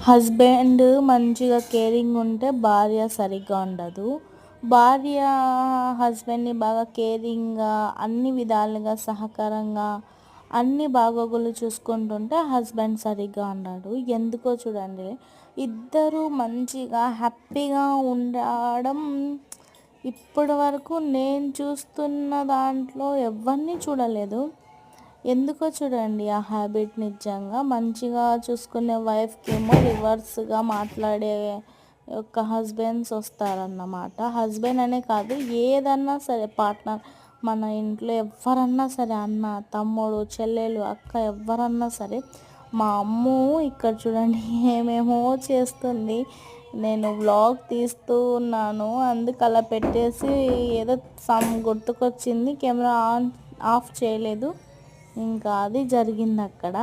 Husband మంచిగా caring ఉంటే భార్య సరిగ్గా ఉండదు. భార్య హస్బెండ్ని బాగా కేరింగ్గా అన్ని విధాలుగా సహకారంగా అన్ని బాగోగులు చూసుకుంటుంటే హస్బెండ్ సరిగ్గా ఉండడు. ఎందుకో చూడండి, ఇద్దరు మంచిగా హ్యాపీగా ఉండడం ఇప్పటి వరకు నేను చూస్తున్న దాంట్లో ఎవరిని చూడలేదు. ఎందుకో చూడండి ఆ హ్యాబిట్. నిజంగా మంచిగా చూసుకునే వైఫ్కి ఏమో రివర్స్గా మాట్లాడే యొక్క హస్బెండ్స్ వస్తారన్నమాట. హస్బెండ్ అనే కాదు, ఏదన్నా సరే పార్ట్నర్, మన ఇంట్లో ఎవరన్నా సరే, అన్న, తమ్ముడు, చెల్లెలు, అక్క, ఎవరన్నా సరే. మా అమ్మ ఇక్కడ చూడండి ఏమేమో చేస్తుంది. నేను వ్లాగ్ తీస్తూ ఉన్నాను, అందుకు అలా పెట్టేసి ఏదో సమ్ గుర్తుకొచ్చింది, కెమెరా ఆఫ్ చేయలేదు. ఇంకా అది జరిగింది అక్కడ.